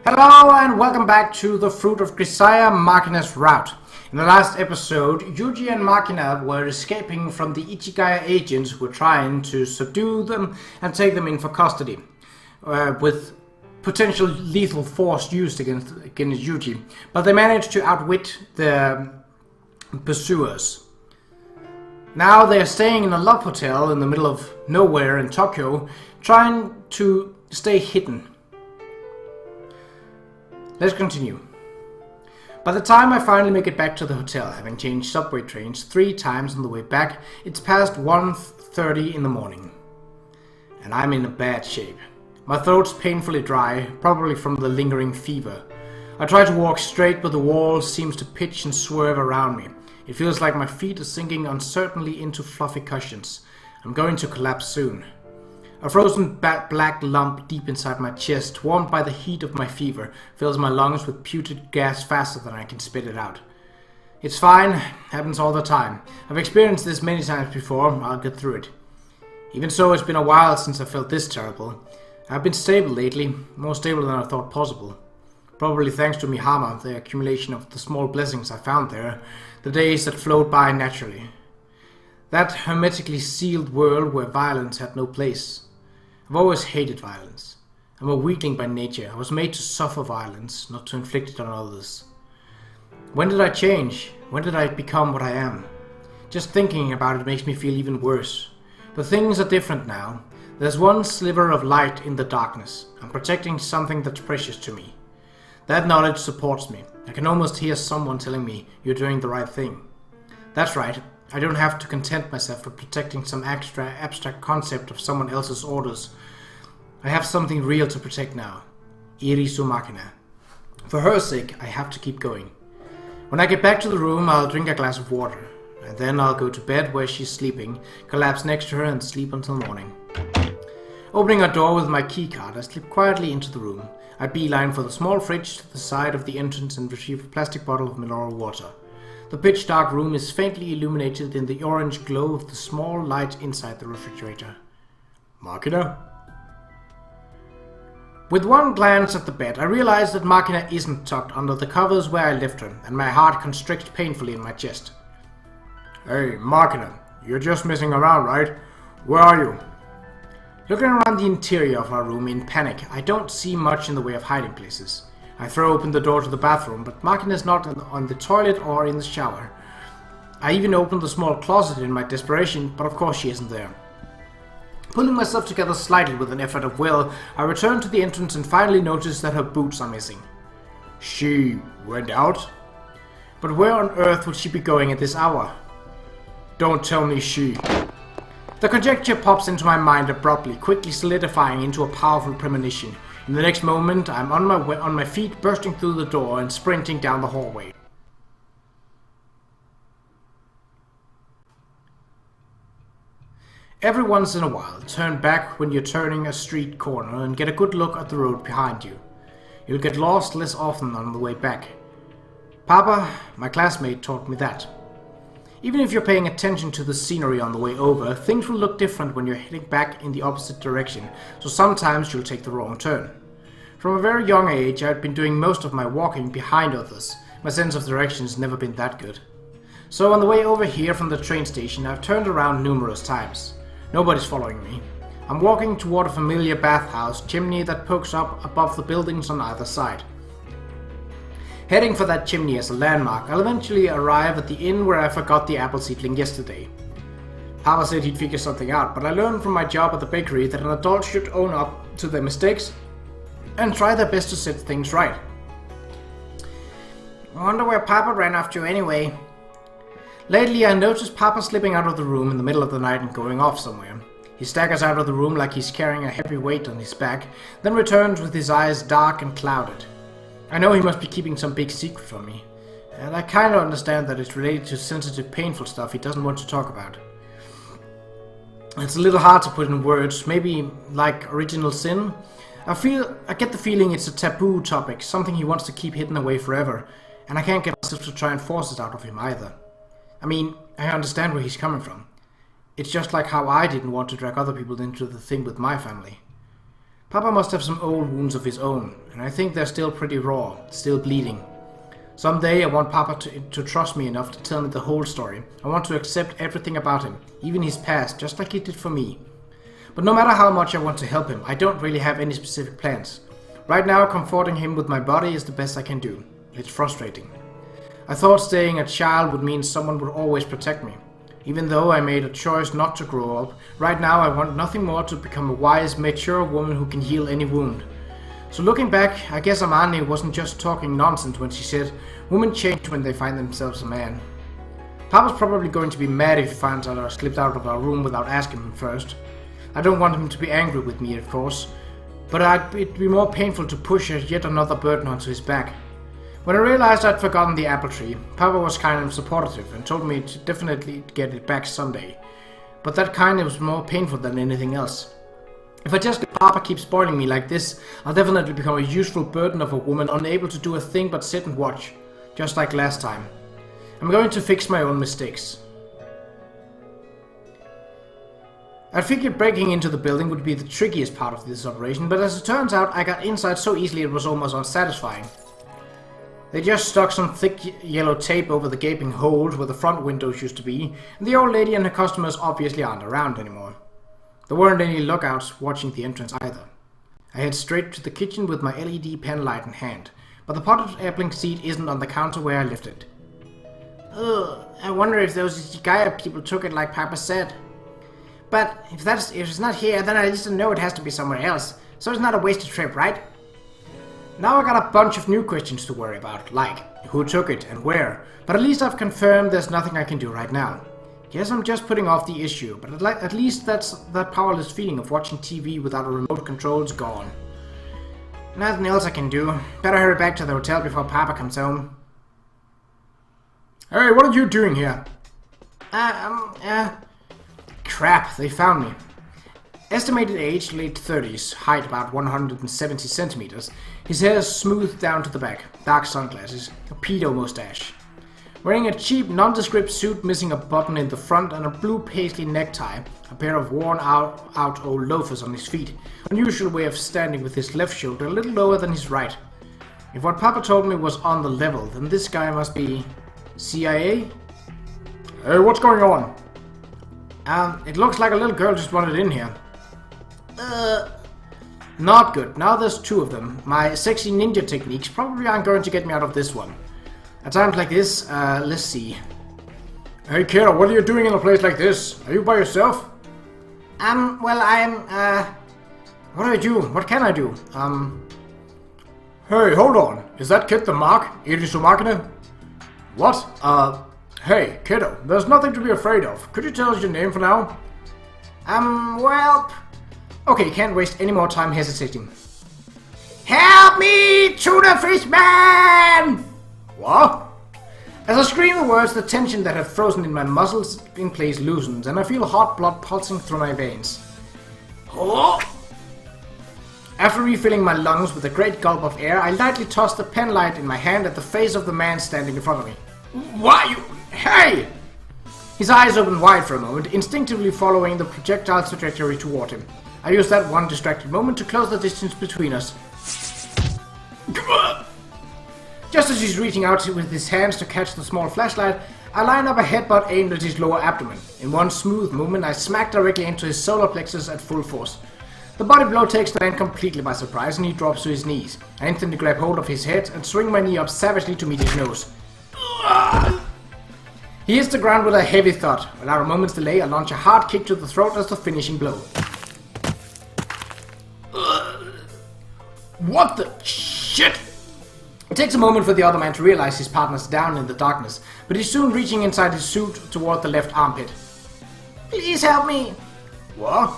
Hello and welcome back to the Fruit of Grisaia, Makina's route. In the last episode, Yuuji and Makina were escaping from the Ichigaya agents who were trying to subdue them and take them in for custody, with potential lethal force used against Yuuji. But they managed to outwit the pursuers. Now they are staying in a love hotel in the middle of nowhere in Tokyo, trying to stay hidden. Let's continue. By the time I finally make it back to the hotel, having changed subway trains 3 times on the way back, it's past 1:30 in the morning. And I'm in a bad shape. My throat's painfully dry, probably from the lingering fever. I try to walk straight, but the wall seems to pitch and swerve around me. It feels like my feet are sinking uncertainly into fluffy cushions. I'm going to collapse soon. A frozen black lump deep inside my chest, warmed by the heat of my fever, fills my lungs with putrid gas faster than I can spit it out. It's fine, happens all the time. I've experienced this many times before, I'll get through it. Even so, it's been a while since I felt this terrible. I've been stable lately, more stable than I thought possible. Probably thanks to Mihama, the accumulation of the small blessings I found there, the days that flowed by naturally. That hermetically sealed world where violence had no place. I've always hated violence. I'm a weakling by nature. I was made to suffer violence, not to inflict it on others. When did I change? When did I become what I am? Just thinking about it makes me feel even worse. But things are different now. There's one sliver of light in the darkness. I'm protecting something that's precious to me. That knowledge supports me. I can almost hear someone telling me, you're doing the right thing. That's right. I don't have to content myself with protecting some abstract concept of someone else's orders. I have something real to protect now. Irisu Makina. For her sake, I have to keep going. When I get back to the room, I'll drink a glass of water. And then I'll go to bed where she's sleeping, collapse next to her and sleep until morning. Opening a door with my keycard, I slip quietly into the room. I beeline for the small fridge to the side of the entrance and retrieve a plastic bottle of mineral water. The pitch-dark room is faintly illuminated in the orange glow of the small light inside the refrigerator. Makina? With one glance at the bed, I realize that Makina isn't tucked under the covers where I left her, and my heart constricts painfully in my chest. Hey, Makina, you're just messing around, right? Where are you? Looking around the interior of our room in panic, I don't see much in the way of hiding places. I throw open the door to the bathroom, but Makina is not on the toilet or in the shower. I even open the small closet in my desperation, but of course she isn't there. Pulling myself together slightly with an effort of will, I return to the entrance and finally notice that her boots are missing. She went out? But where on earth would she be going at this hour? Don't tell me she... The conjecture pops into my mind abruptly, quickly solidifying into a powerful premonition. In the next moment, I'm on my feet, bursting through the door and sprinting down the hallway. Every once in a while, turn back when you're turning a street corner and get a good look at the road behind you. You'll get lost less often on the way back. Papa, my classmate, taught me that. Even if you're paying attention to the scenery on the way over, things will look different when you're heading back in the opposite direction, so sometimes you'll take the wrong turn. From a very young age, I'd been doing most of my walking behind others. My sense of direction has never been that good. So on the way over here from the train station, I've turned around numerous times. Nobody's following me. I'm walking toward a familiar bathhouse chimney that pokes up above the buildings on either side. Heading for that chimney as a landmark, I'll eventually arrive at the inn where I forgot the apple seedling yesterday. Papa said he'd figure something out, but I learned from my job at the bakery that an adult should own up to their mistakes and try their best to set things right. I wonder where Papa ran off to anyway. Lately I noticed Papa slipping out of the room in the middle of the night and going off somewhere. He staggers out of the room like he's carrying a heavy weight on his back, then returns with his eyes dark and clouded. I know he must be keeping some big secret from me, and I kinda understand that it's related to sensitive, painful stuff he doesn't want to talk about. It's a little hard to put in words, maybe like original sin. I get the feeling it's a taboo topic, something he wants to keep hidden away forever, and I can't get myself to try and force it out of him either. I mean, I understand where he's coming from. It's just like how I didn't want to drag other people into the thing with my family. Papa must have some old wounds of his own, and I think they're still pretty raw, still bleeding. Someday I want Papa to trust me enough to tell me the whole story. I want to accept everything about him, even his past, just like he did for me. But no matter how much I want to help him, I don't really have any specific plans. Right now, comforting him with my body is the best I can do. It's frustrating. I thought staying a child would mean someone would always protect me. Even though I made a choice not to grow up, right now I want nothing more to become a wise, mature woman who can heal any wound. So looking back, I guess Amani wasn't just talking nonsense when she said, women change when they find themselves a man. Papa's probably going to be mad if he finds out I slipped out of our room without asking him first. I don't want him to be angry with me, of course, but it'd be more painful to push yet another burden onto his back. When I realized I'd forgotten the apple tree, Papa was kind of supportive and told me to definitely get it back someday. But that kind was more painful than anything else. If I just let Papa keep spoiling me like this, I'll definitely become a useful burden of a woman unable to do a thing but sit and watch, just like last time. I'm going to fix my own mistakes. I figured breaking into the building would be the trickiest part of this operation, but as it turns out, I got inside so easily it was almost unsatisfying. They just stuck some thick yellow tape over the gaping holes where the front windows used to be, and the old lady and her customers obviously aren't around anymore. There weren't any lookouts watching the entrance either. I head straight to the kitchen with my LED pen light in hand, but the potted airplane seed isn't on the counter where I left it. Ugh, I wonder if those Ichigaya people took it like Papa said. But if it's not here, then at least I know it has to be somewhere else, so it's not a wasted trip, right? Now I got a bunch of new questions to worry about, like who took it and where, but at least I've confirmed there's nothing I can do right now. Guess I'm just putting off the issue, but at least that powerless feeling of watching TV without a remote control is gone. Nothing else I can do. Better hurry back to the hotel before Papa comes home. Hey, what are you doing here? Crap, they found me. Estimated age, late 30s, height about 170 centimeters. His hair is smoothed down to the back, dark sunglasses, a pedo mustache. Wearing a cheap, nondescript suit missing a button in the front and a blue paisley necktie, a pair of worn out old loafers on his feet, unusual way of standing with his left shoulder a little lower than his right. If what Papa told me was on the level, then this guy must be CIA? Hey, what's going on? It looks like a little girl just wandered in here. Not good. Now there's two of them. My sexy ninja techniques probably aren't going to get me out of this one. At times like this, let's see. Hey kiddo, what are you doing in a place like this? Are you by yourself? Well, what do I do? What can I do? Hey, hold on. Is that kid the Mark? Makina? What? Hey, kiddo, there's nothing to be afraid of. Could you tell us your name for now? Well... Okay, can't waste any more time hesitating. Help me, tuna fish man! What? As I scream the words, the tension that had frozen in my muscles in place loosens, and I feel hot blood pulsing through my veins. Oh! After refilling my lungs with a great gulp of air, I lightly toss the pen light in my hand at the face of the man standing in front of me. What? Hey! His eyes open wide for a moment, instinctively following the projectile's trajectory toward him. I use that one distracted moment to close the distance between us. Just as he's reaching out with his hands to catch the small flashlight, I line up a headbutt aimed at his lower abdomen. In one smooth movement, I smack directly into his solar plexus at full force. The body blow takes the man completely by surprise and he drops to his knees. I instantly grab hold of his head and swing my knee up savagely to meet his nose. He hits the ground with a heavy thud. Without a moment's delay, I launch a hard kick to the throat as the finishing blow. What the shit? It takes a moment for the other man to realize his partner's down in the darkness, but he's soon reaching inside his suit toward the left armpit. Please help me! What?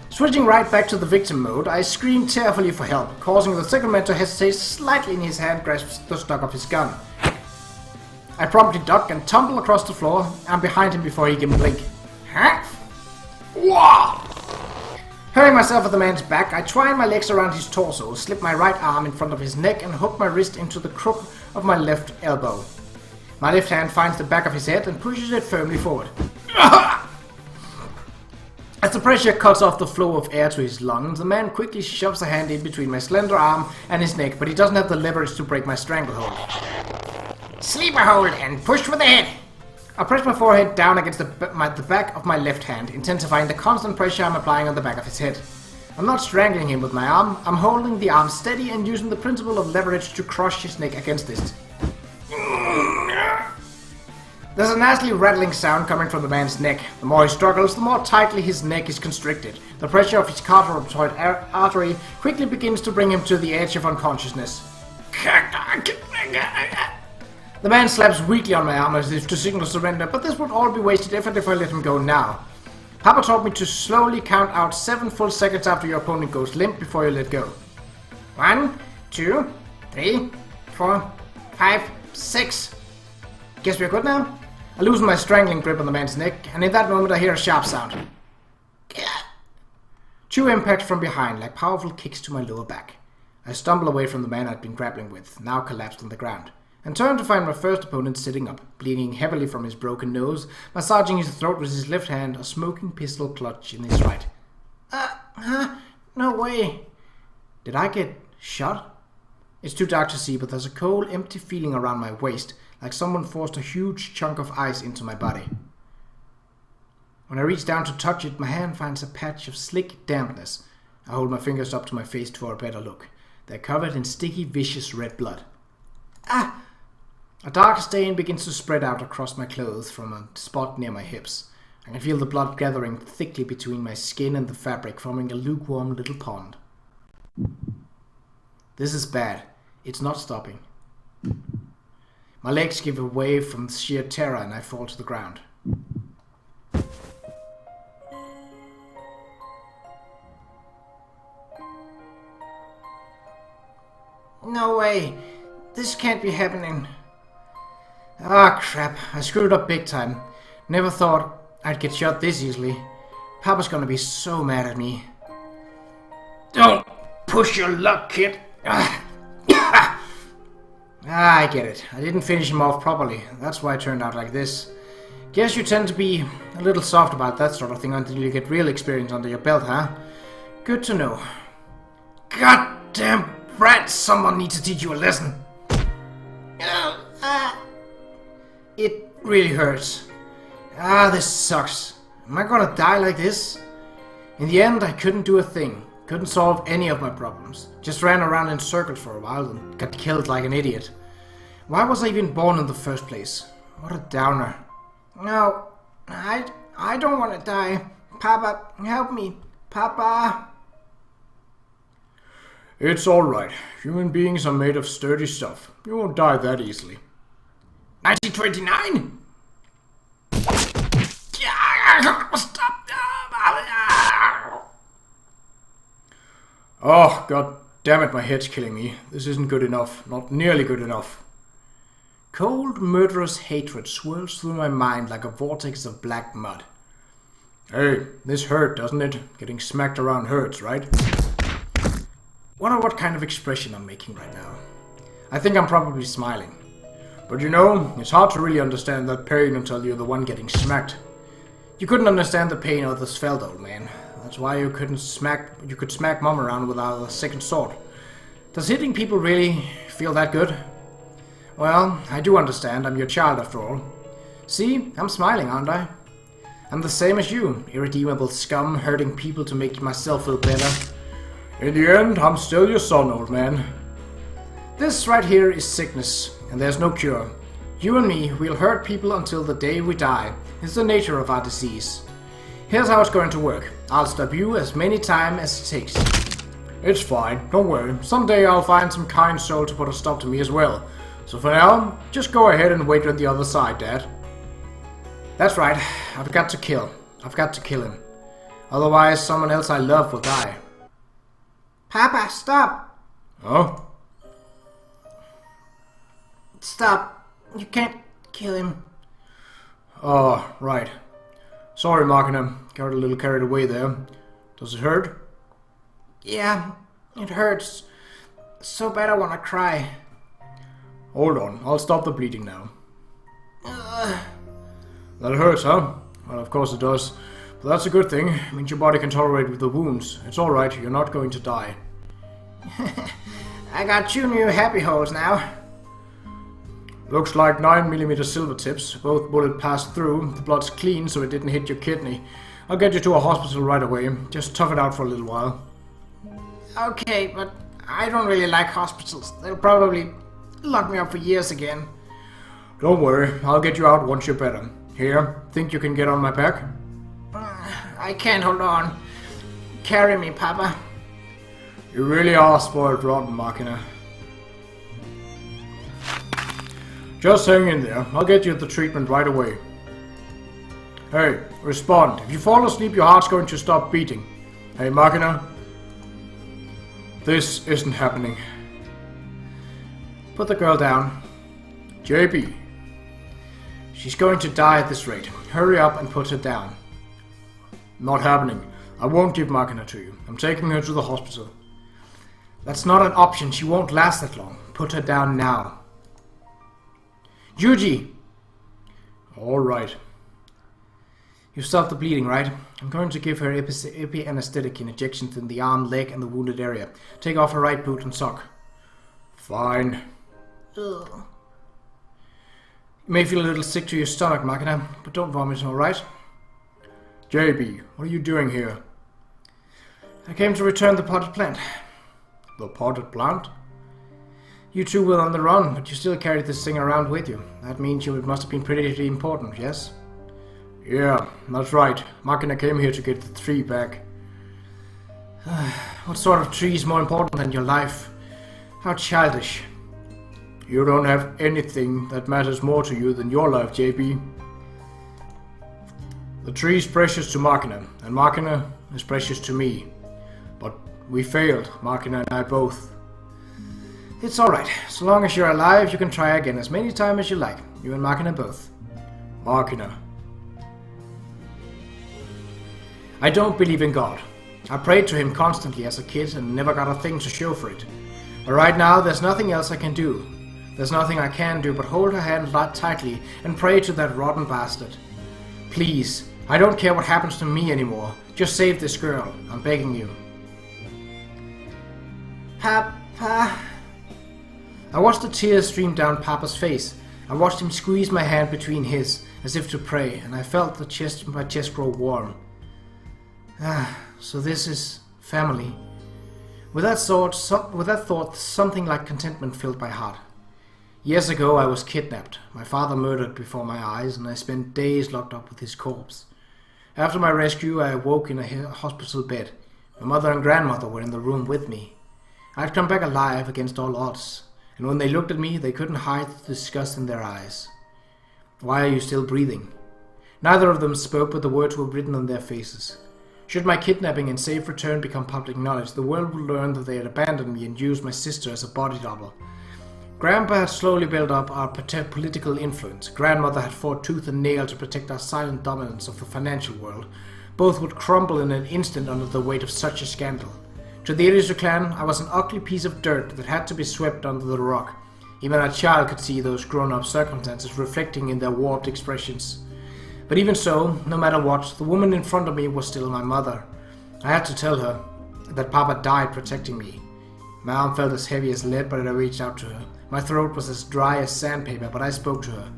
Switching right back to the victim mode, I scream tearfully for help, causing the second man to hesitate slightly in his hand grasps the stock of his gun. I promptly duck and tumble across the floor. I'm behind him before he can blink. Huh? Whoa! Hurling myself at the man's back, I twine my legs around his torso, slip my right arm in front of his neck and hook my wrist into the crook of my left elbow. My left hand finds the back of his head and pushes it firmly forward. As the pressure cuts off the flow of air to his lungs, the man quickly shoves a hand in between my slender arm and his neck, but he doesn't have the leverage to break my stranglehold. Sleeper hold and push with the head. I press my forehead down against the back of my left hand, intensifying the constant pressure I'm applying on the back of his head. I'm not strangling him with my arm, I'm holding the arm steady and using the principle of leverage to crush his neck against it. There's a nasty rattling sound coming from the man's neck. The more he struggles, the more tightly his neck is constricted. The pressure of his carotid artery quickly begins to bring him to the edge of unconsciousness. The man slaps weakly on my arm as if to signal surrender, but this would all be wasted effort if I let him go now. Papa taught me to slowly count out 7 full seconds after your opponent goes limp before you let go. 1, 2, 3, 4, 5, 6. Guess we're good now? I loosen my strangling grip on the man's neck, and in that moment I hear a sharp sound. 2 impacts from behind, like powerful kicks to my lower back. I stumble away from the man I'd been grappling with, now collapsed on the ground, and turn to find my first opponent sitting up, bleeding heavily from his broken nose, massaging his throat with his left hand, a smoking pistol clutch in his right. No way. Did I get shot? It's too dark to see, but there's a cold, empty feeling around my waist, like someone forced a huge chunk of ice into my body. When I reach down to touch it, my hand finds a patch of slick dampness. I hold my fingers up to my face for a better look. They're covered in sticky, vicious red blood. A dark stain begins to spread out across my clothes from a spot near my hips. I can feel the blood gathering thickly between my skin and the fabric, forming a lukewarm little pond. This is bad. It's not stopping. My legs give way from sheer terror and I fall to the ground. No way. This can't be happening. Ah, crap. I screwed up big time. Never thought I'd get shot this easily. Papa's gonna be so mad at me. Don't push your luck, kid. I get it. I didn't finish him off properly. That's why it turned out like this. Guess you tend to be a little soft about that sort of thing until you get real experience under your belt, huh? Good to know. Goddamn brat, someone needs to teach you a lesson. It really hurts. This sucks. Am I gonna die like this? In the end, I couldn't do a thing. Couldn't solve any of my problems. Just ran around in circles for a while and got killed like an idiot. Why was I even born in the first place? What a downer. No, I don't want to die. Papa, help me. Papa. It's alright. Human beings are made of sturdy stuff. You won't die that easily. 1929? Stop. Oh, god damn it, my head's killing me. This isn't good enough. Not nearly good enough. Cold, murderous hatred swirls through my mind like a vortex of black mud. Hey, this hurt, doesn't it? Getting smacked around hurts, right? Wonder what kind of expression I'm making right now. I think I'm probably smiling. But you know, it's hard to really understand that pain until you're the one getting smacked. You couldn't understand the pain others felt, old man. That's why you could smack Mom around without a second thought. Does hitting people really feel that good? Well, I do understand. I'm your child after all. See, I'm smiling, aren't I? I'm the same as you, irredeemable scum, hurting people to make myself feel better. In the end, I'm still your son, old man. This right here is sickness, and there's no cure. You and me, we'll hurt people until the day we die. It's the nature of our disease. Here's how it's going to work. I'll stab you as many times as it takes. It's fine, don't worry. Someday I'll find some kind soul to put a stop to me as well. So for now, just go ahead and wait on the other side, Dad. That's right. I've got to kill. I've got to kill him. Otherwise, someone else I love will die. Papa, stop! Huh? Stop. You can't kill him. Oh, right. Sorry, Makina. Got a little carried away there. Does it hurt? Yeah, it hurts. So bad I want to cry. Hold on, I'll stop the bleeding now. That hurts, huh? Well, of course it does. Well, that's a good thing. It means your body can tolerate the wounds. It's alright, you're not going to die. I got 2 new happy holes now. Looks like 9mm silver tips. Both bullet passed through. The blood's clean, so it didn't hit your kidney. I'll get you to a hospital right away. Just tough it out for a little while. Okay, but I don't really like hospitals. They'll probably lock me up for years again. Don't worry, I'll get you out once you're better. Here, think you can get on my back? I can't hold on. Carry me, Papa. You really are spoiled rotten, Makina. Just hang in there. I'll get you the treatment right away. Hey, respond. If you fall asleep, your heart's going to stop beating. Hey, Makina. This isn't happening. Put the girl down. JB. She's going to die at this rate. Hurry up and put her down. Not happening. I won't give Makina to you. I'm taking her to the hospital. That's not an option. She won't last that long. Put her down now. Yuuji! Alright. You stopped the bleeding, right? I'm going to give her epi-anesthetic injections in the arm, leg, and the wounded area. Take off her right boot and sock. Fine. Ugh. You may feel a little sick to your stomach, Makina, but don't vomit, alright? JB, what are you doing here? I came to return the potted plant. The potted plant? You two were on the run, but you still carried this thing around with you. That means it must have been pretty important, yes? Yeah, that's right. Makina came here to get the tree back. What sort of tree is more important than your life? How childish. You don't have anything that matters more to you than your life, JB. The tree's precious to Makina, and Makina is precious to me. But we failed, Makina and I both. It's alright. So long as you're alive, you can try again as many times as you like. You and Makina both. Makina. I don't believe in God. I prayed to him constantly as a kid and never got a thing to show for it. But right now, there's nothing else I can do. There's nothing I can do but hold her hand tightly and pray to that rotten bastard. Please, I don't care what happens to me anymore. Just save this girl. I'm begging you. Papa. I watched the tears stream down Papa's face. I watched him squeeze my hand between his, as if to pray, and I felt my chest grow warm. So this is family. With that thought, something like contentment filled my heart. Years ago, I was kidnapped, my father murdered before my eyes, and I spent days locked up with his corpse. After my rescue, I awoke in a hospital bed. My mother and grandmother were in the room with me. I'd come back alive against all odds, and when they looked at me, they couldn't hide the disgust in their eyes. Why are you still breathing? Neither of them spoke, but the words were written on their faces. Should my kidnapping and safe return become public knowledge, the world would learn that they had abandoned me and used my sister as a body double. Grandpa had slowly built up our political influence. Grandmother had fought tooth and nail to protect our silent dominance of the financial world. Both would crumble in an instant under the weight of such a scandal. To the Qa'Rajh clan, I was an ugly piece of dirt that had to be swept under the rug. Even a child could see those grown-up circumstances reflecting in their warped expressions. But even so, no matter what, the woman in front of me was still my mother. I had to tell her that Papa died protecting me. My arm felt as heavy as lead, but I reached out to her. My throat was as dry as sandpaper, but I spoke to her.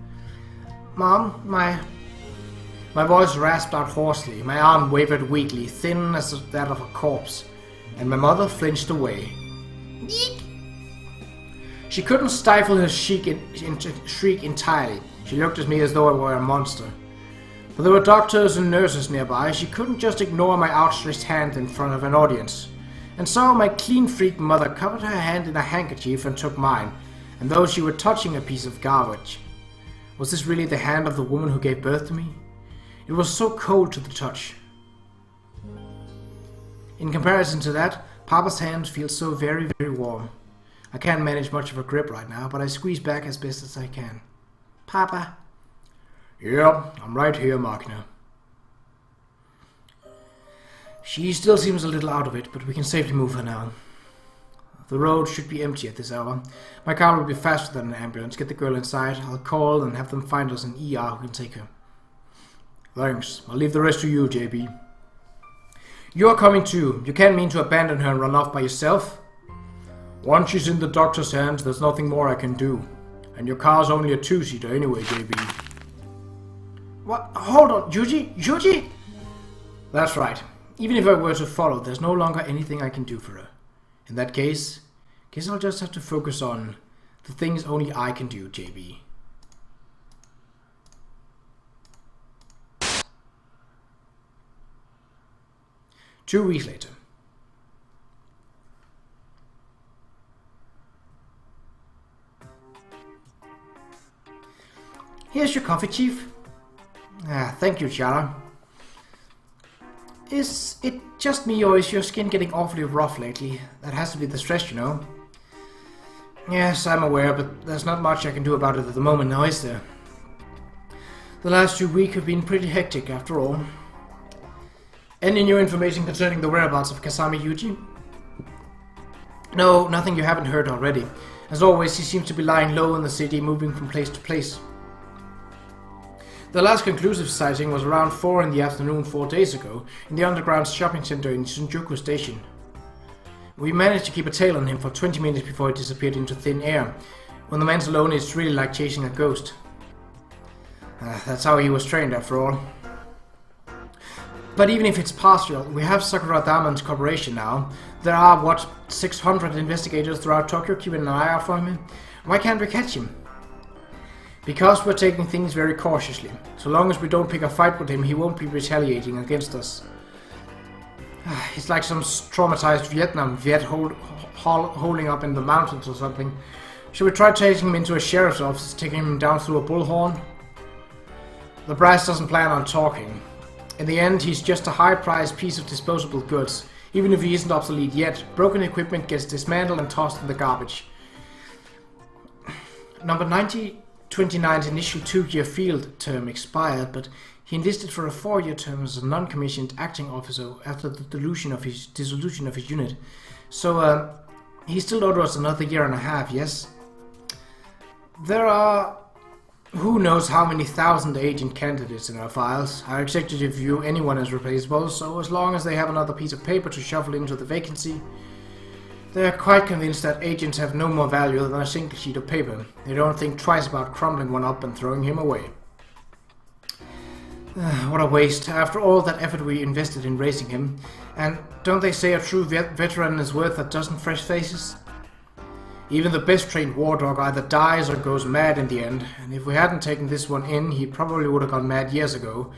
Mom, My voice rasped out hoarsely. My arm wavered weakly, thin as that of a corpse, and my mother flinched away. Eek! She couldn't stifle her shriek entirely. She looked at me as though I were a monster. But there were doctors and nurses nearby. She couldn't just ignore my outstretched hand in front of an audience. And so my clean-freaked mother covered her hand in a handkerchief and took mine, and though she were touching a piece of garbage. Was this really the hand of the woman who gave birth to me? It was so cold to the touch. In comparison to that, Papa's hand feels so very, very warm. I can't manage much of a grip right now, but I squeeze back as best as I can. Papa. Yep, I'm right here, Makina. She still seems a little out of it, but we can safely move her now. The road should be empty at this hour. My car will be faster than an ambulance. Get the girl inside. I'll call and have them find us an ER who can take her. Thanks. I'll leave the rest to you, JB. You're coming too. You can't mean to abandon her and run off by yourself. Once she's in the doctor's hands, there's nothing more I can do. And your car's only a two-seater anyway, JB. What? Hold on, Yuuji? Yuuji? That's right. Even if I were to follow, there's no longer anything I can do for her. In that case, guess I'll just have to focus on the things only I can do, JB. Two weeks later. Here's your coffee, Chief. Thank you, Qa'Rajh. Is it just me, or is your skin getting awfully rough lately? That has to be the stress, you know. Yes, I'm aware, but there's not much I can do about it at the moment now, is there? The last 2 weeks have been pretty hectic, after all. Any new information concerning the whereabouts of Kasami Yuuji? No, nothing you haven't heard already. As always, he seems to be lying low in the city, moving from place to place. The last conclusive sighting was around 4 in the afternoon 4 days ago, in the underground shopping center in Shinjuku Station. We managed to keep a tail on him for 20 minutes before he disappeared into thin air. When the man's alone, it's really like chasing a ghost. That's how he was trained, after all. But even if it's partial, we have Sakura Damon's cooperation now. There are, what, 600 investigators throughout Tokyo keeping an eye out for him? Why can't we catch him? Because we're taking things very cautiously. So long as we don't pick a fight with him, he won't be retaliating against us. He's like some traumatized Vietnam vet holding up in the mountains or something. Should we try taking him into a sheriff's office, taking him down through a bullhorn? The brass doesn't plan on talking. In the end, he's just a high-priced piece of disposable goods. Even if he isn't obsolete yet, broken equipment gets dismantled and tossed in the garbage. Number 29's initial 2-year field term expired, but he enlisted for a 4-year term as a non-commissioned acting officer after the dissolution of his unit. So, he still owed us another 1.5 years, yes? There are who knows how many thousand agent candidates in our files. Our executive view anyone as replaceable, so as long as they have another piece of paper to shuffle into the vacancy, they are quite convinced that agents have no more value than a single sheet of paper. They don't think twice about crumbling one up and throwing him away. What a waste, after all that effort we invested in raising him. And don't they say a true veteran is worth a dozen fresh faces? Even the best trained war dog either dies or goes mad in the end, and if we hadn't taken this one in, he probably would have gone mad years ago.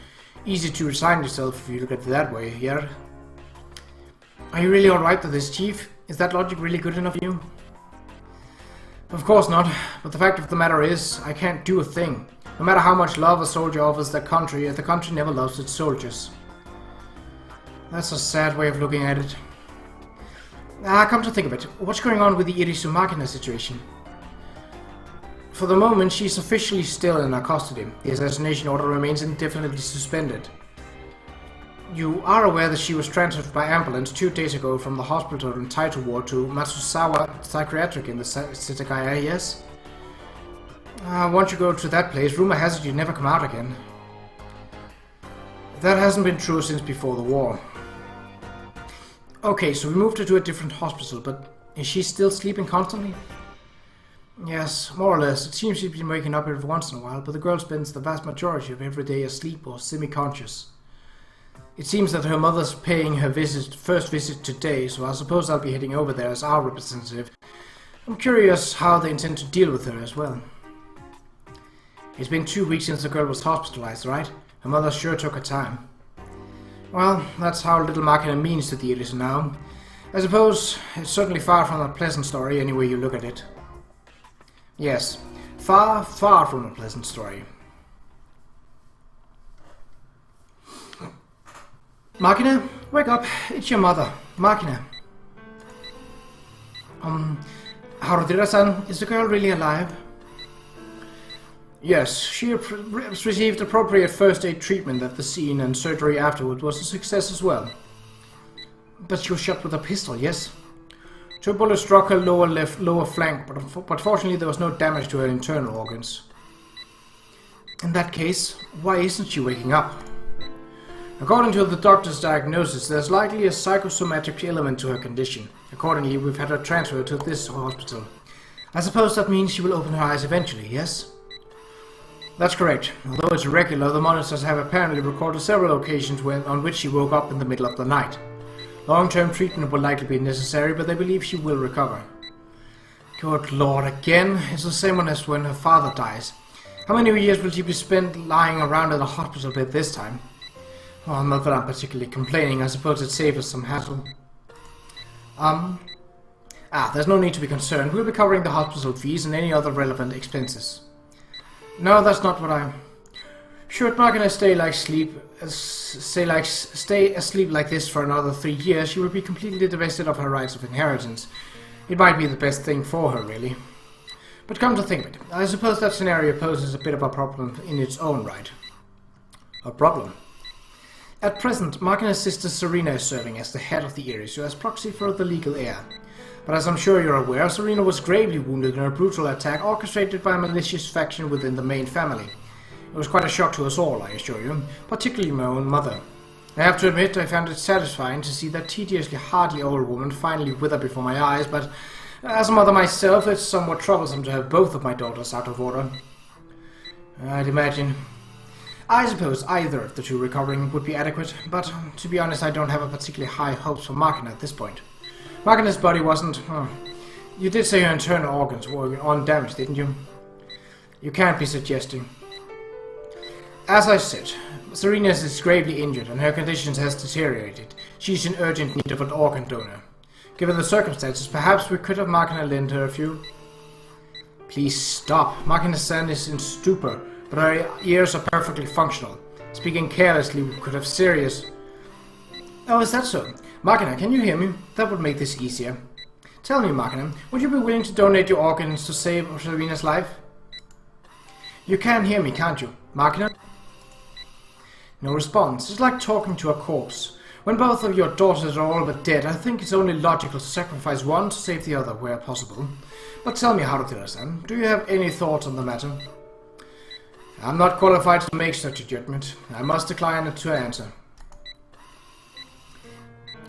Easy to resign yourself if you look at it that way, yeah? Are you really alright with this, Chief? Is that logic really good enough for you? Of course not, but the fact of the matter is, I can't do a thing. No matter how much love a soldier offers the country never loves its soldiers. That's a sad way of looking at it. Come to think of it, what's going on with the Makina situation? For the moment, she's officially still in our custody. The assassination order remains indefinitely suspended. You are aware that she was transferred by ambulance 2 days ago from the hospital in Taito Ward to Matsusawa Psychiatric in the Ichigaya, yes? Once you go to that place, rumor has it you never come out again. That hasn't been true since before the war. Okay, so we moved her to a different hospital, but is she still sleeping constantly? Yes, more or less. It seems she's been waking up every once in a while, but the girl spends the vast majority of every day asleep or semi-conscious. It seems that her mother's paying her first visit today, so I suppose I'll be heading over there as our representative. I'm curious how they intend to deal with her as well. It's been 2 weeks since the girl was hospitalized, right? Her mother sure took her time. Well, that's how little Makina means to the Edison now. I suppose it's certainly far from a pleasant story any way you look at it. Yes, far, far from a pleasant story. Makina, wake up. It's your mother, Makina. Harudira-san, is the girl really alive? Yes, she received appropriate first aid treatment at the scene, and surgery afterward was a success as well. But she was shot with a pistol, yes? 2 bullets struck her lower flank, but fortunately there was no damage to her internal organs. In that case, why isn't she waking up? According to the doctor's diagnosis, there's likely a psychosomatic element to her condition. Accordingly, we've had her transferred to this hospital. I suppose that means she will open her eyes eventually, yes? That's correct. Although it's irregular, the monitors have apparently recorded several occasions on which she woke up in the middle of the night. Long-term treatment will likely be necessary, but they believe she will recover. Good lord, again? It's the same one as when her father dies. How many years will she be spent lying around in a hospital bed this time? Well, not that I'm particularly complaining. I suppose it saves us some hassle. There's no need to be concerned. We'll be covering the hospital fees and any other relevant expenses. No, that's not what I'm... Should Makina stay asleep like this for another 3 years, she will be completely divested of her rights of inheritance. It might be the best thing for her, really. But come to think of it, I suppose that scenario poses a bit of a problem in its own right. A problem? At present, Makina's sister Serena is serving as the head of the Irisu as proxy for the legal heir. But as I'm sure you're aware, Serena was gravely wounded in a brutal attack orchestrated by a malicious faction within the main family. It was quite a shock to us all, I assure you, particularly my own mother. I have to admit I found it satisfying to see that tediously hardy old woman finally wither before my eyes, but as a mother myself, it's somewhat troublesome to have both of my daughters out of order. I'd imagine. I suppose either of the two recovering would be adequate, but to be honest I don't have a particularly high hopes for Makina at this point. Makina's body wasn't... You did say her internal organs were undamaged, didn't you? You can't be suggesting. As I said, Serena is gravely injured and her condition has deteriorated. She's in urgent need of an organ donor. Given the circumstances, perhaps we could have Makina lend her a few. Please stop. Makina-san is in stupor, but her ears are perfectly functional. Speaking carelessly, we could have serious... Oh, is that so? Makina, can you hear me? That would make this easier. Tell me, Makina, would you be willing to donate your organs to save Serena's life? You can hear me, can't you, Makina? No response. It's like talking to a corpse. When both of your daughters are all but dead, I think it's only logical to sacrifice one to save the other where possible. But tell me, Haruhira-san, do you have any thoughts on the matter? I'm not qualified to make such a judgment. I must decline to answer.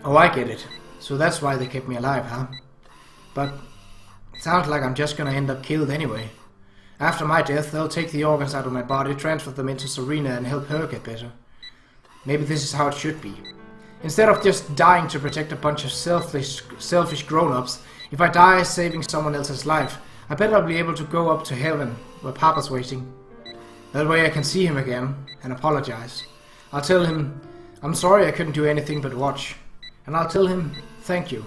Oh, I get it. So that's why they kept me alive, huh? But it sounds like I'm just gonna end up killed anyway. After my death, they'll take the organs out of my body, transfer them into Serena, and help her get better. Maybe this is how it should be. Instead of just dying to protect a bunch of selfish grown-ups, if I die saving someone else's life, I bet I'll be able to go up to heaven, where Papa's waiting. That way I can see him again, and apologize. I'll tell him, I'm sorry I couldn't do anything but watch. And I'll tell him, thank you.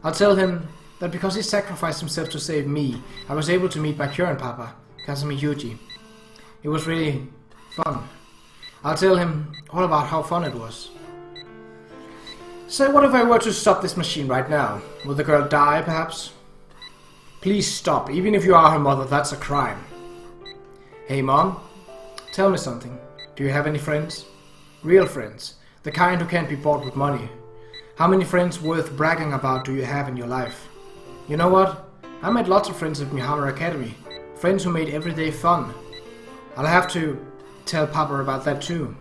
I'll tell him that because he sacrificed himself to save me, I was able to meet my current Papa, Kazumi Yuuji. It was really fun. I'll tell him all about how fun it was. So what if I were to stop this machine right now? Will the girl die, perhaps? Please stop. Even if you are her mother, that's a crime. Hey, Mom. Tell me something. Do you have any friends? Real friends. The kind who can't be bought with money. How many friends worth bragging about do you have in your life? You know what? I made lots of friends at Mihama Academy. Friends who made every day fun. I'll have to tell Papa about that too.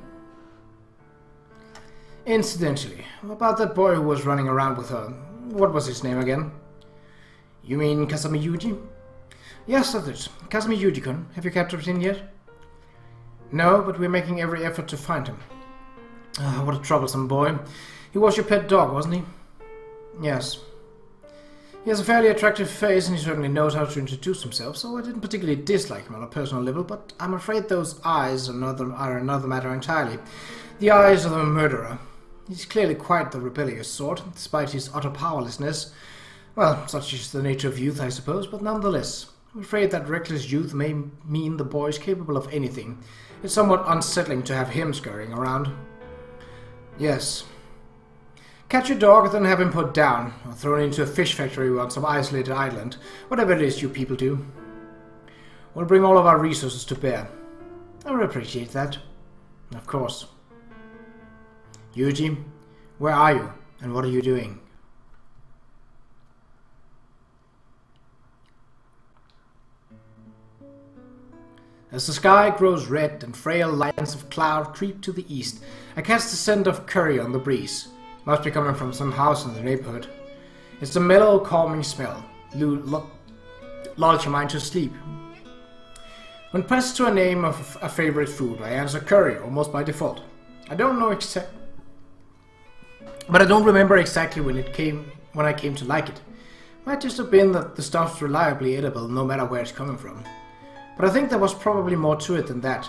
Incidentally, about that boy who was running around with her. What was his name again? You mean Kazumi Yuuji? Yes, that is. Kazumi Yuuji-kun. Have you captured him yet? No, but we're making every effort to find him. What a troublesome boy. He was your pet dog, wasn't he? Yes. He has a fairly attractive face and he certainly knows how to introduce himself, so I didn't particularly dislike him on a personal level, but I'm afraid those eyes are another matter entirely. The eyes of a murderer. He's clearly quite the rebellious sort, despite his utter powerlessness. Well, such is the nature of youth, I suppose, but nonetheless, I'm afraid that reckless youth may mean the boy is capable of anything. It's somewhat unsettling to have him scurrying around. Yes. Catch your dog, then have him put down, or thrown into a fish factory on some isolated island, whatever it is you people do. We'll bring all of our resources to bear. I would appreciate that. Of course. Yuuji, where are you, and what are you doing? As the sky grows red and frail lines of cloud creep to the east, I catch the scent of curry on the breeze. Must be coming from some house in the neighborhood. It's the mellow, calming smell. Lulls your mind to sleep. When pressed to a name of a favorite food, I answer curry almost by default. I don't remember exactly when I came to like it. Might just have been that the stuff's reliably edible no matter where it's coming from. But I think there was probably more to it than that.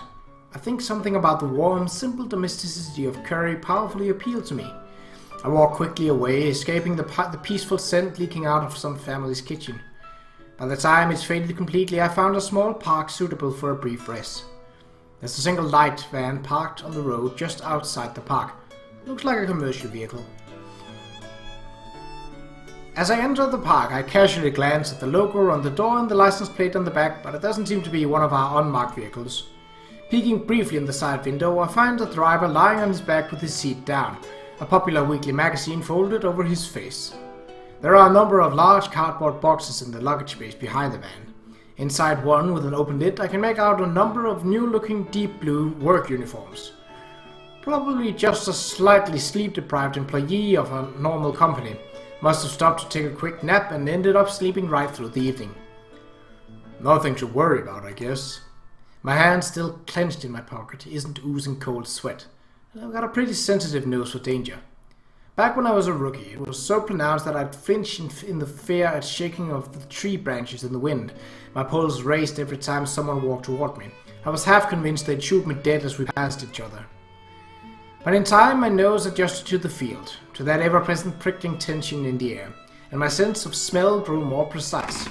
I think something about the warm, simple domesticity of curry powerfully appealed to me. I walked quickly away, escaping the peaceful scent leaking out of some family's kitchen. By the time it's faded completely, I found a small park suitable for a brief rest. There's a single light van parked on the road just outside the park. Looks like a commercial vehicle. As I enter the park, I casually glance at the logo on the door and the license plate on the back, but it doesn't seem to be one of our unmarked vehicles. Peeking briefly in the side window, I find the driver lying on his back with his seat down, a popular weekly magazine folded over his face. There are a number of large cardboard boxes in the luggage space behind the van. Inside one, with an open lid, I can make out a number of new-looking deep blue work uniforms. Probably just a slightly sleep-deprived employee of a normal company. Must have stopped to take a quick nap and ended up sleeping right through the evening. Nothing to worry about, I guess. My hand, still clenched in my pocket, isn't oozing cold sweat, and I've got a pretty sensitive nose for danger. Back when I was a rookie, it was so pronounced that I'd flinch in the fear at shaking of the tree branches in the wind. My pulse raced every time someone walked toward me. I was half convinced they'd shoot me dead as we passed each other. But in time, my nose adjusted to the field, to that ever-present prickling tension in the air, and my sense of smell grew more precise.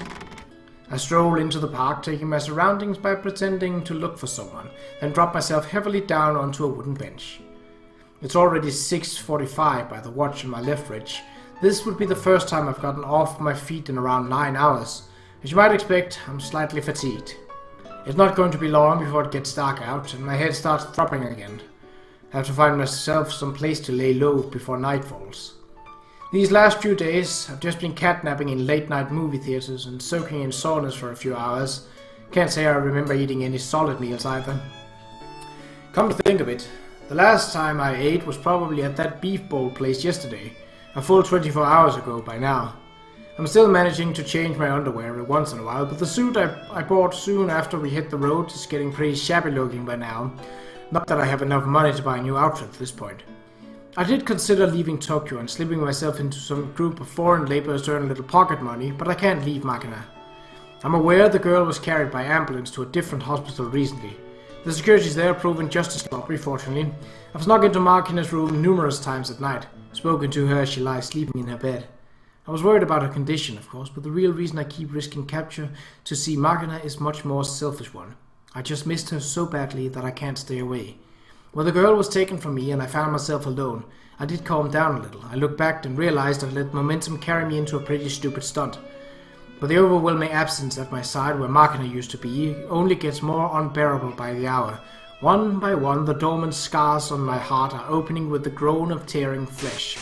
I strolled into the park, taking my surroundings by pretending to look for someone, then dropped myself heavily down onto a wooden bench. It's already 6:45 by the watch on my left wrist. This would be the first time I've gotten off my feet in around 9 hours. As you might expect, I'm slightly fatigued. It's not going to be long before it gets dark out, and my head starts throbbing again. I have to find myself some place to lay low before night falls. These last few days, I've just been catnapping in late-night movie theaters and soaking in saunas for a few hours. Can't say I remember eating any solid meals either. Come to think of it, the last time I ate was probably at that beef bowl place yesterday, a full 24 hours ago by now. I'm still managing to change my underwear every once in a while, but the suit I bought soon after we hit the road is getting pretty shabby looking by now. Not that I have enough money to buy a new outfit at this point. I did consider leaving Tokyo and slipping myself into some group of foreign laborers to earn a little pocket money, but I can't leave Makina. I'm aware the girl was carried by ambulance to a different hospital recently. The security's there proven just as sloppy, fortunately. I've snuck into Makina's room numerous times at night, spoken to her as she lies sleeping in her bed. I was worried about her condition, of course, but the real reason I keep risking capture to see Makina is much more selfish one. I just missed her so badly that I can't stay away. When the girl was taken from me and I found myself alone, I did calm down a little. I looked back and realized I'd let momentum carry me into a pretty stupid stunt. But the overwhelming absence at my side where Makina used to be only gets more unbearable by the hour. One by one, the dormant scars on my heart are opening with the groan of tearing flesh.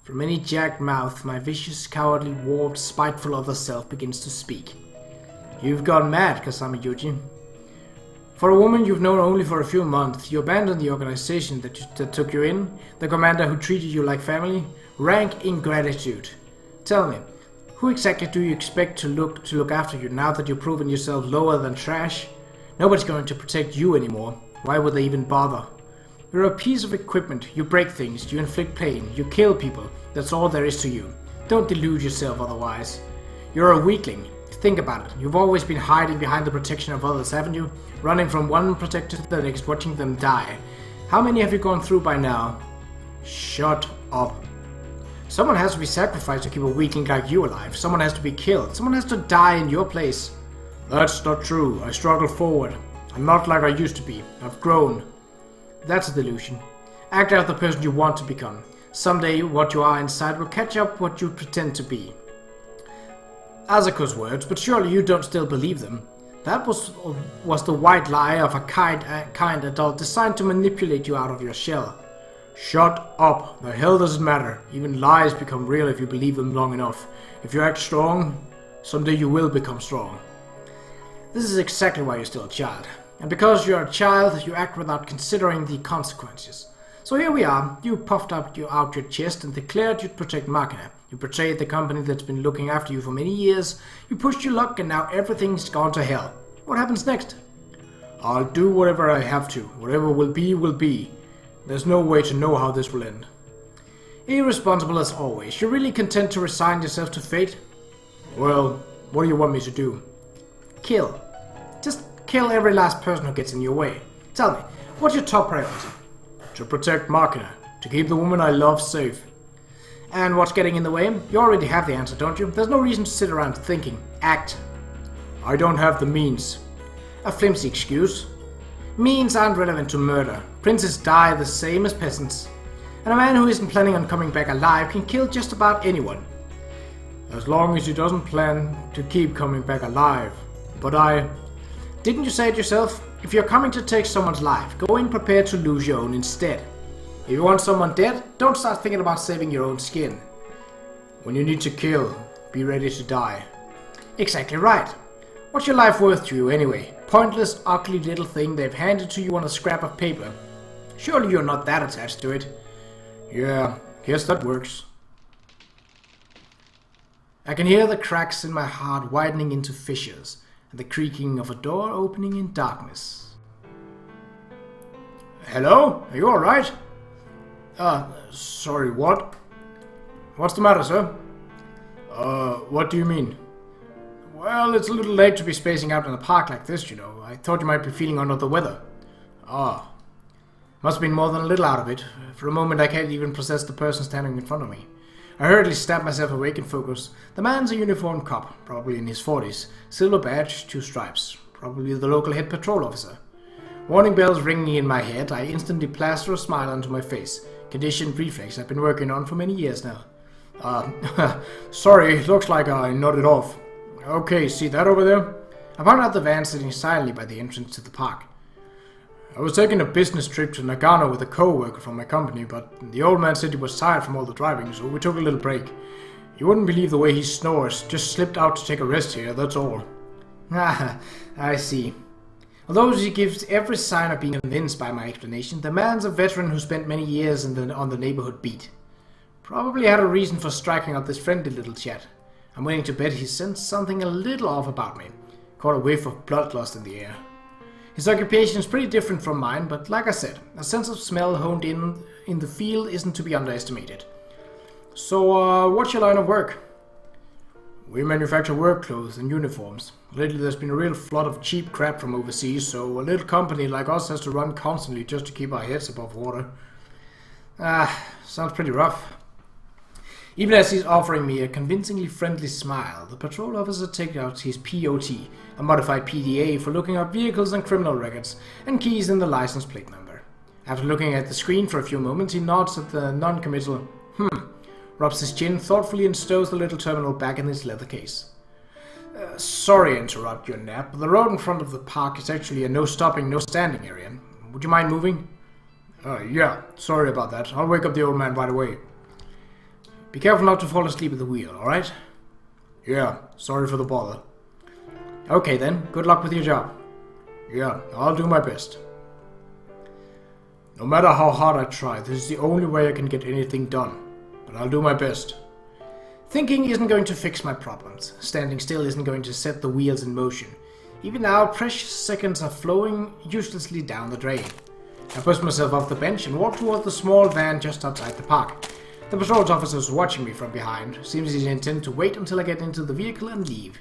From any jagged mouth, my vicious, cowardly, warped, spiteful other self begins to speak. You've gone mad, Kasami Yuuji. For a woman you've known only for a few months, you abandoned the organization that took you in, the commander who treated you like family. Rank ingratitude. Tell me, who exactly do you expect to look after you now that you've proven yourself lower than trash? Nobody's going to protect you anymore. Why would they even bother? You're a piece of equipment. You break things, you inflict pain, you kill people. That's all there is to you. Don't delude yourself otherwise. You're a weakling. Think about it. You've always been hiding behind the protection of others, haven't you? Running from one protector to the next, watching them die. How many have you gone through by now? Shut up. Someone has to be sacrificed to keep a weakling like you alive. Someone has to be killed. Someone has to die in your place. That's not true. I struggle forward. I'm not like I used to be. I've grown. That's a delusion. Act out the person you want to become. Someday what you are inside will catch up what you pretend to be. Asaku's words, but surely you don't still believe them. That was the white lie of a kind adult designed to manipulate you out of your shell. Shut up. The hell does it matter? Even lies become real if you believe them long enough. If you act strong, someday you will become strong. This is exactly why you're still a child. And because you're a child, you act without considering the consequences. So here we are. You puffed out your chest and declared you'd protect Makina. You betrayed the company that's been looking after you for many years. You pushed your luck and now everything's gone to hell. What happens next? I'll do whatever I have to. Whatever will be, will be. There's no way to know how this will end. Irresponsible as always. You're really content to resign yourself to fate? Well, what do you want me to do? Kill. Just kill every last person who gets in your way. Tell me, what's your top priority? To protect Makina. To keep the woman I love safe. And what's getting in the way? You already have the answer, don't you? There's no reason to sit around thinking. Act. I don't have the means. A flimsy excuse. Means aren't relevant to murder. Princes die the same as peasants. And a man who isn't planning on coming back alive can kill just about anyone. As long as he doesn't plan to keep coming back alive. But Didn't you say it yourself? If you're coming to take someone's life, go in prepared to lose your own instead. If you want someone dead, don't start thinking about saving your own skin. When you need to kill, be ready to die. Exactly right. What's your life worth to you anyway? Pointless, ugly little thing they've handed to you on a scrap of paper. Surely you're not that attached to it. Yeah, guess that works. I can hear the cracks in my heart widening into fissures, and the creaking of a door opening in darkness. Hello? Are you alright? Sorry, what? What's the matter, sir? What do you mean? Well, it's a little late to be spacing out in a park like this, you know. I thought you might be feeling under the weather. Ah. Must have been more than a little out of it. For a moment I can't even process the person standing in front of me. I hurriedly snapped myself awake and focused. The man's a uniformed cop, probably in his 40s. Silver badge, 2 stripes. Probably the local head patrol officer. Warning bells ringing in my head, I instantly plaster a smile onto my face. Conditioned reflex I've been working on for many years now. Sorry, looks like I nodded off. Okay, see that over there? I pointed out the van sitting silently by the entrance to the park. I was taking a business trip to Nagano with a co-worker from my company, but the old man said he was tired from all the driving, so we took a little break. You wouldn't believe the way he snores. Just slipped out to take a rest here, that's all. Ah, I see. Although he gives every sign of being convinced by my explanation, the man's a veteran who spent many years on the neighborhood beat. Probably had a reason for striking up this friendly little chat. I'm willing to bet he sensed something a little off about me. Caught a whiff of bloodlust in the air. His occupation is pretty different from mine, but like I said, a sense of smell honed in the field isn't to be underestimated. So, what's your line of work? We manufacture work clothes and uniforms. Lately there's been a real flood of cheap crap from overseas, so a little company like us has to run constantly just to keep our heads above water. Sounds pretty rough. Even as he's offering me a convincingly friendly smile, the patrol officer takes out his POT, a modified PDA for looking up vehicles and criminal records, and keys in the license plate number. After looking at the screen for a few moments, he nods at the non-committal rubs his chin thoughtfully and stows the little terminal back in his leather case. Sorry to interrupt your nap, but the road in front of the park is actually a no-stopping, no-standing area. Would you mind moving? Yeah, sorry about that. I'll wake up the old man right away. Be careful not to fall asleep at the wheel, alright? Yeah, sorry for the bother. Okay then, good luck with your job. Yeah, I'll do my best. No matter how hard I try, this is the only way I can get anything done. But I'll do my best. Thinking isn't going to fix my problems. Standing still isn't going to set the wheels in motion. Even now, precious seconds are flowing uselessly down the drain. I pushed myself off the bench and walked toward the small van just outside the park. The patrol officer is watching me from behind. Seems he's intent to wait until I get into the vehicle and leave.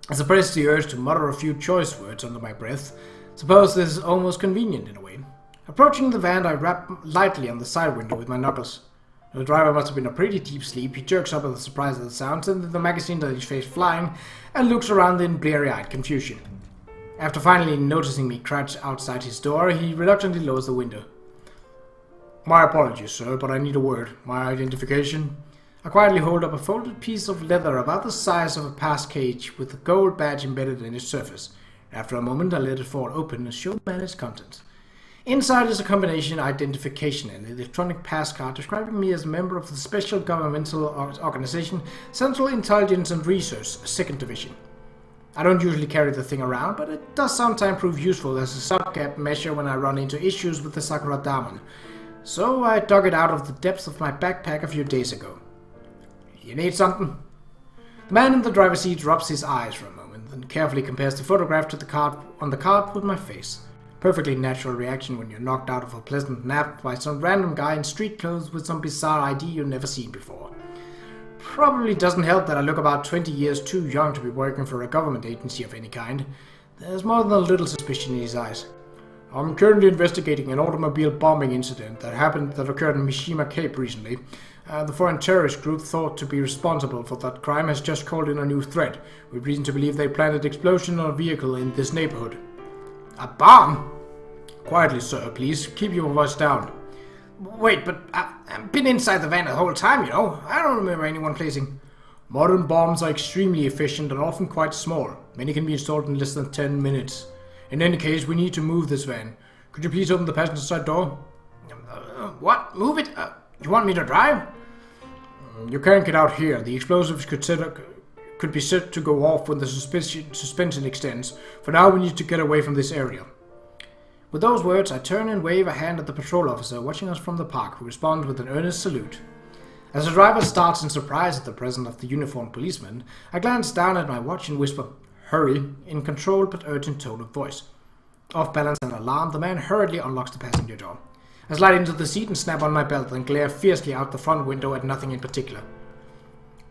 I suppressed the urge to mutter a few choice words under my breath. Suppose this is almost convenient in a way. Approaching the van, I rap lightly on the side window with my knuckles. The driver must have been in a pretty deep sleep. He jerks up at the surprise of the sound, sends the magazine to his face flying, and looks around in bleary-eyed confusion. After finally noticing me crouch outside his door, he reluctantly lowers the window. My apologies, sir, but I need a word. My identification? I quietly hold up a folded piece of leather about the size of a pass cage with a gold badge embedded in its surface. After a moment, I let it fall open and show man its contents. Inside is a combination identification and electronic pass card describing me as a member of the Special Governmental Organization Central Intelligence and Research 2nd Division. I don't usually carry the thing around, but it does sometimes prove useful as a stopgap measure when I run into issues with the Sakura Daemon. So I dug it out of the depths of my backpack a few days ago. You need something? The man in the driver's seat rubs his eyes for a moment, then carefully compares the photograph to the card on the card with my face. Perfectly natural reaction when you're knocked out of a pleasant nap by some random guy in street clothes with some bizarre ID you've never seen before. Probably doesn't help that I look about 20 years too young to be working for a government agency of any kind. There's more than a little suspicion in his eyes. I'm currently investigating an automobile bombing incident that occurred in Mishima Cape recently. The foreign terrorist group thought to be responsible for that crime has just called in a new threat, with reason to believe they planted explosion on a vehicle in this neighborhood. A bomb? Quietly, sir, please. Keep your voice down. Wait, but I've been inside the van the whole time, you know. I don't remember anyone placing... Modern bombs are extremely efficient and often quite small. Many can be installed in less than 10 minutes. In any case, we need to move this van. Could you please open the passenger side door? What? Move it? You want me to drive? You can't get out here. The explosives could be set to go off when the suspension extends. For now, we need to get away from this area. With those words, I turn and wave a hand at the patrol officer watching us from the park, who responds with an earnest salute. As the driver starts in surprise at the presence of the uniformed policeman, I glance down at my watch and whisper, "Hurry," in controlled but urgent tone of voice. Off balance and alarmed, the man hurriedly unlocks the passenger door. I slide into the seat and snap on my belt, then glare fiercely out the front window at nothing in particular.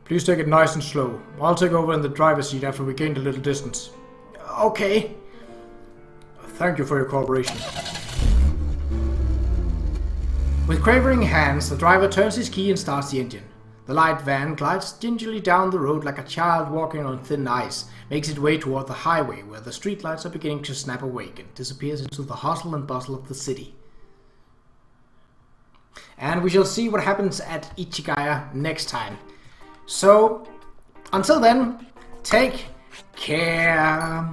Please take it nice and slow. I'll take over in the driver's seat after we gained a little distance. Okay. Thank you for your cooperation. With quavering hands, the driver turns his key and starts the engine. The light van glides gingerly down the road like a child walking on thin ice, makes its way toward the highway where the streetlights are beginning to snap awake and disappears into the hustle and bustle of the city. And we shall see what happens at Ichigaya next time. So, until then, take care.